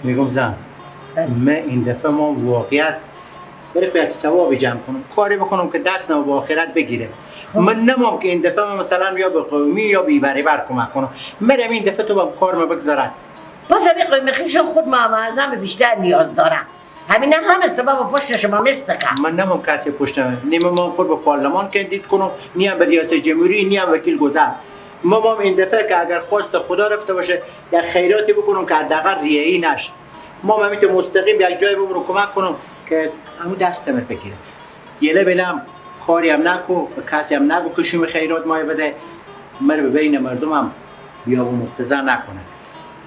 میگم زن من این دفعه ما واقعیت برای یک ثوابی جمع کنم کاری بکنم که دستم با آخرت بگیره. من نمام که این دفعه من مثلا یا به قومی یا بیبری بر کمک کنم. مرم این دفعه تو با کارم بگذارد. باز همین قومی خیشم خود معظم بیشتر نیاز دارم. همین همه سبب پشت شما مستقه. من نمام کسی پشتم نیم ما خود به پارلمان کندید کنم نیم به ریاست جمهوری نیم وکیل گذر. ما این دفعه که اگر خواست خدا رفته باشه در خیراتی بکنم که حداقل ریایی نشه. ما میتونم مستقیم یک جای ببرم کمک کنم که همون دستم بگیره. یله بلم کاری هم نکو به کسی هم نگو که شما خیرات مایه بده مر به بین مردم هم بیا و مفتزه نکنه.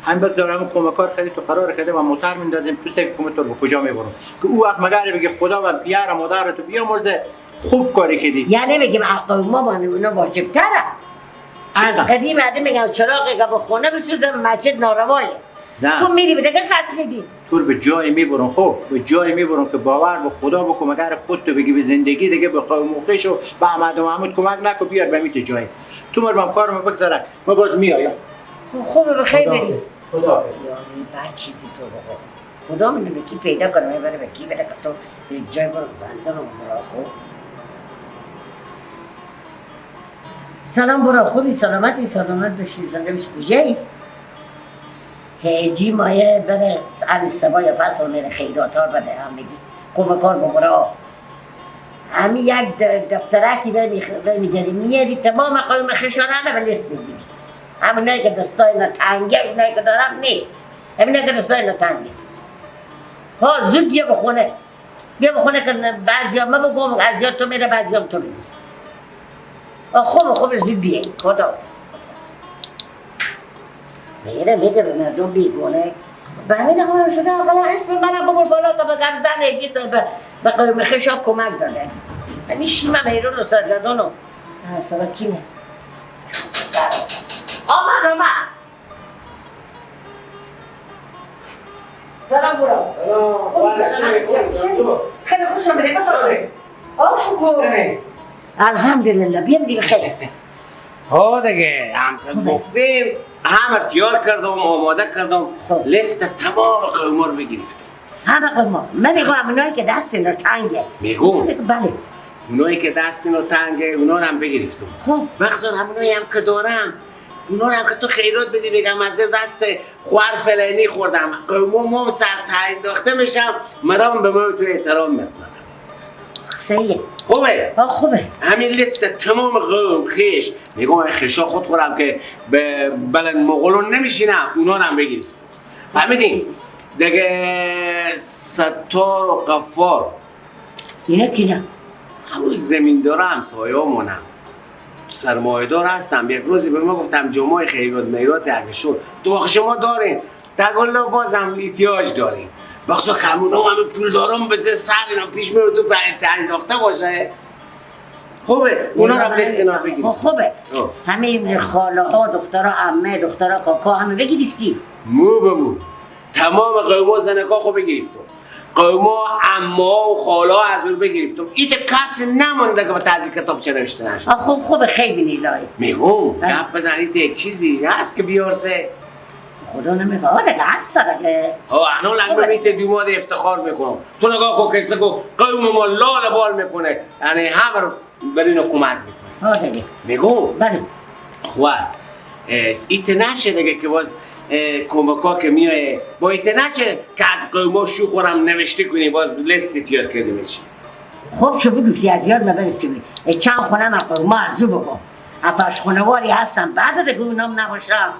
هم بگذارم کمکار خیلی تو قرار کرده و موتر میندازیم تو سه کمتر به کجا میبرم که او وقت مگر بگه خدا و پیار مادر تو بیامرزه خوب کاری کردی. یعنی میگم عقل ما با اونا واجب تره. از قدیم عادی میگن چراغی که به خونه بسوزه به مسجد ناروایه. تو میری به دیگه کس میدی. تو به جای میبرم خب به جای میبرم که باور به خدا بکن مگر خود تو بگی به زندگی دیگه به قوم و خویش و به احمد و محمود کمک نکن بیار به میت جای. تو مربم کارم بگذارم ما باز میایم. خوبه بخیر بریم. خداحافظ. هر چیزی تو بگو. خدا من کی پیدا کنه میبره به کی بده که تو به جای برو زنده رو برا خوب. سلام برا خوبی سلامت بشی زنده بشی کجایی؟ هیجی مایه بره علی سبای پس و میره خیرات ها بده هم میگی کمکار ببرا همی یک دفترکی میگیری میاری تمام قوم خشانه همه به لیست میگیری همونایی که دستای نتنگه اونایی که دارم نی همینایی که دستای نتنگه ها زود بیا بخونه که بعضی هم ما بگم بعضی تو میره بعضی هم تو میره خوب زود بیایی خداحافظ میگه به مردم بیگونه به همین حال شده اولا اسم منم ببر بالا تا بگم زن ایجی به قوم خشاب کمک داده همیشه من ایران رو سرگردانم سبا کینه آمد سلام برا سلام خیلی خوش آمده شکر الحمدلله بیام دیگه خیلی ها دیگه هم گفتیم همه تیار کردم آماده کردم لیست تمام قوما رو بگرفتم همه قوما من میگم اونایی که دست اینا تنگه میگم بله اونایی که دست اینا تنگه اونا رو هم بگرفتم خب بخصوص همونایی هم که دارم اونا رو هم که تو خیرات بدی بگم از دست خوار فلانی خوردم قوما هم سر انداخته میشم مدام به ما تو احترام میگذارم صحیحه خوبه همین لیست تمام قوم خیش میگم خیشا خود خورم که به بلند مغولون نمیشینم اونا رو هم بگیرید فهمیدین دیگه ستار و قفار اینا کینا همون زمیندار همسایه همونم سرمایه دار هستم یک روزی به ما گفتم جمعه خیرات میرات اگه شد تو واقع شما دارین تقول بازم احتیاج دارین بخصوص کمونا همه پول دارم به سر اینا پیش میره تو انداخته باشه خوبه اونا رو لیست اینا بگیرید خوبه همین خاله ها دخترها عمه دخترها کاکا همه بگرفتی مو به مو تمام قوما زنکا خو بگرفتم قوما عمه و خاله ها از اون بگرفتم ایت کسی نمونده که با تعذیر کتاب چه نوشته نشد خوبه خیلی نیلایی میگم گپ بزنید یک چیزی هست که بیارسه خدا نمیگه دیگه هست دیگه انا لنگ میته دیماد افتخار میکنم تو نگاه کن کسی کو قوم ما لال بال میکنه یعنی همه رو برین کمک میکنه دیگه میگم بله خواه ایت نشه دیگه که باز کمکا که میایه با ایت نشه که از قوما شو خورم نوشته کنی باز لیست تیار کرده بشی خب شو بگفتی از یاد نبرفتی چند خونه من قوما ارزو بگم اپاش خونواری هستم بعد دیگه اونام نباشم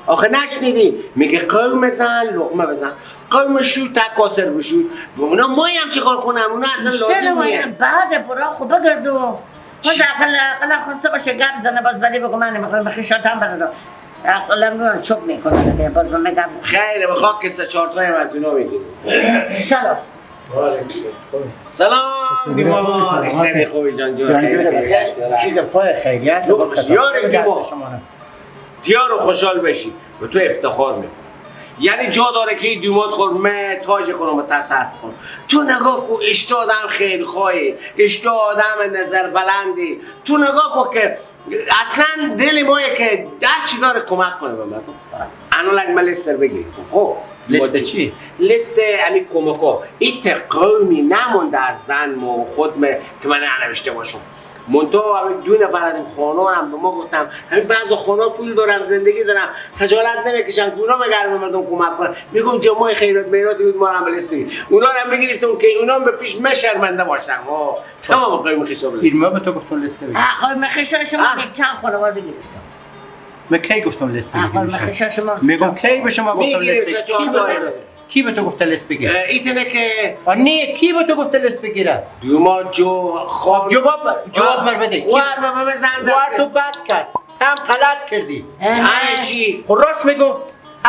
آخه نشنیدی میگه قوم زن لقمه بزن قوم شو تکاسر بشو به اونا مایی هم چه کار کنم اونا اصلا لازم نیه بعد برا خب بگردو باز اقلا خواسته باشه گرد زنه باز بلی بگو من میخوام خیشات هم بردو اقلا میگم چوب میکنه باز من میگم خیره بخواه که سه چهار تایم از اونا بگیریم سلام سلام دیما اشتری خوبی جان جور چیز پای خیریت یار دیما تیار و خوشحال بشی به تو افتخار میکنم یعنی جا داره که این دیمات خورمه تاج کنم و تصرف کنم تو نگاه کو اشتا آدم خیلی خواهی اشتا آدم نظر بلندی تو نگاه کو که اصلا دل مایه که در چی داره کمک کنه به مردم انا لگ ملستر بگیرید خب لیست چی؟ لیست همین کمکا. این قومی نمونده از زن و خود که من ننوشته باشم. منتها همین 2 نفر از این خانه هم به ما گفتم همین بعضی خانه پول دارم زندگی دارم خجالت نمیکشم که اونا مگر به مردم کمک کنن. میگم جمعه خیرات میراتی بود ما رو هم به لیست بگیر. اونا رو هم بگیرفتم که اونا به پیش شرمنده باشن. تمام قوم خیشا به لیست. ما به تو گفتم لیست بگیر. قوم خیشا شما چند خانوار بگیرفتم؟ من کی گفتم لیست بگیر؟ قوم خیشا شما میگم کی به شما گفتم لیست بگیر؟ کی به تو گفته لیست بگیر؟ ایتونه که نه کی به تو گفته لیست بگیره؟ دوما جو خان جواب مر بده. خوار به زن زد. خوار تو بد کرد. هم غلط کردی. همه چی؟ خب راست میگم.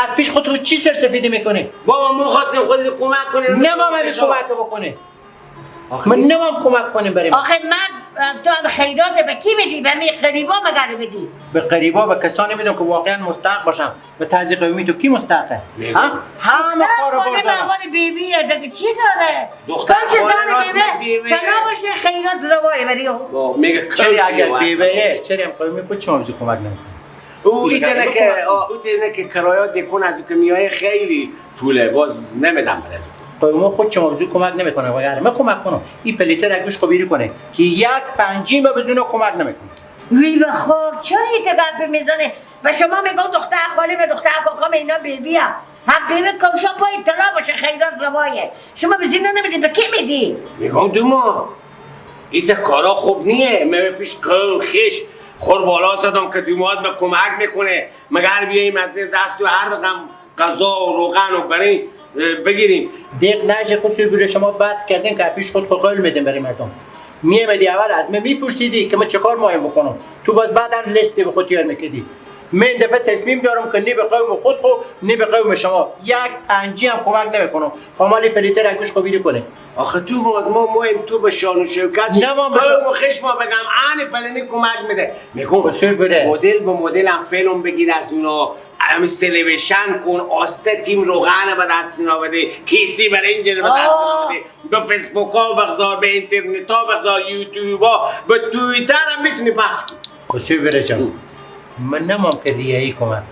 از پیش خودت چی سرسفیدی میکنی؟ بابا ما خواستیم خودت کمک کنیم. نه ما کمک بکنه. من نمام کمک کنیم بریم. آخه من تو هم خیرات به کی میدی؟ به می قریبا مگر بدی؟ به قریبا به کسانی میدم که واقعا مستحق باشن. به تعزیق قومی تو کی مستحقه؟ همه کارو دارن. بیویه دیگه چی داره؟ دختر خانه بیویه. تنها باشه خیرات روایه بری. میگه چرا اگر بیویه چرا هم قومی خود چه موضوع کمک نمیکنه؟ او ایتونه که کرایات دیکن از او که میای خیلی پوله باز نمیدم برای قوم خود چه موضوع کمک نمیکنه وگرنه من کمک کنم این پلیتر اگوش خبیری کنه که 1/5 ما بدون کمک نمیکنه. وی بخور چرا این تبر میزنه؟ و شما میگم دختر خاله و دختر کاکام اینا بیبیه هم بیبی کوشا پای اطلاع باشه خیرات روایه. شما به زینا نمیدی به کی میدی؟ میگم دوما ایت کارا خوب نیه. من پیش قوم خیش خور بالا زدم که دومات به کمک میکنه مگر بیاییم از زیر دست و هر رقم غذا و روغن و برین بگیریم. دیگه نشه خود سوی شما بد کردین که پیش خود قول میدیم برای مردم. میامدی اول از من میپرسیدی که من چه کار مایم بکنم. تو باز بعدا لیست به خود تیار میکردی. من دفعه تصمیم دارم که نه به قوم خود خو نه به قوم شما 1/5 هم کمک نمیکنم. حمالی پلیتر اگوش خوبی کنه. آخه تو ما مهم تو به شان و شوکت قوم و خشم بگم آن فلانی کمک میده. میگم مدل به مدل هم فیلم بگیر از اونا همین سلیوشن کن آسته تیم روغن به دست نابده کیسی برنج به دست نابده به فیسبوک ها بگذار به اینترنت ها بگذار یوتیوب ها به تویتر هم میتونی پخش کن. بسیار برجم من نمام که ریایی کمک کنم.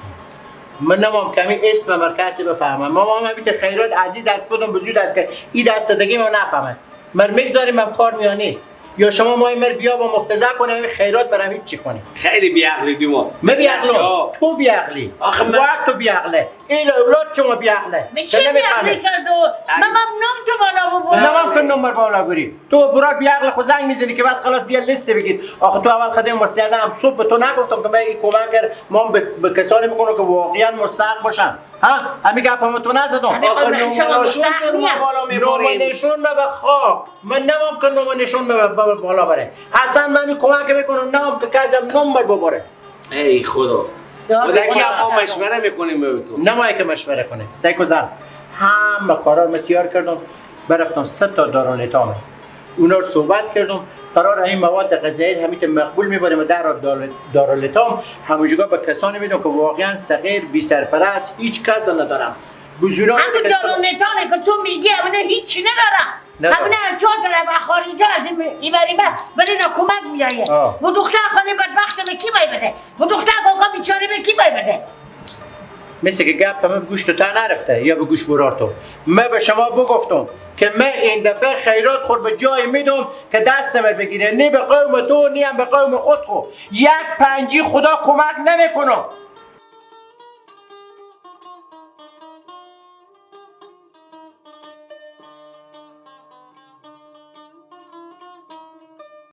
من نمام که همین اسم مرکزی بفهمم. ما هم بیت خیرات از این دست بودم بجود است که این دست دگی ما نفهمد. من میگذاریم هم کار میانی یا شما مای مر بیا با مفتزه کنه همین خیرات برام هیچ چی کنی. خیلی بیعقلی دوما. من بیعقلم. تو بیعقلی. آخه من تو بیعقله. این اولاد شما بیعقله. چه بیعقلی کردو؟ من نام تو بالا ببرم. نمام که نمبر بالا بری. تو برای بیعقل خود زنگ میزنی که بس خلاص بیا لیست بگیر. آخه تو اول خدمت مستعده هم صبح به تو نگفتم که من این کمک کرد ما به کسانی میکنم که واقعا مستحق باشن. ها همین گپمو تو نزدم. آخه نمونه‌شون رو ما بالا میبریم. نمونه‌شون به خاک. من نمام که نمونه‌شون به بالا بره. اصلا من می کمک میکنم نام که کسی نمبر ببره. ای خدا. خودکی هم مشوره میکنیم به تو. نمایی که مشوره کنه. سعی زن همه کارا رو تیار کردم. برفتم 3 تا دارالایتام. اونا رو صحبت کردم. قرار این مواد غذایی همیت مقبول میبریم و در دارالایتام همونجا به کسانی میدم که واقعا صغیر بی سرپرست هیچ کس ندارم. بزرگان همون دارالایتامی که تو میگی همونه هیچی ندارم. همونه 4 تا خارجا از این بری برای اینا کمک میایه. و دختر خانه بدبخت به کی باید بده؟ و دختر کاکا بیچاره به کی باید بده؟ مثل که گپ همه به گوش تو نرفته یا به گوش برار تو. من به شما بگفتم که من این دفعه خیرات خود به جای میدم که دست من بگیره نه به قوم تو نه هم به قوم خود خو 1/5 خدا کمک نمیکنم.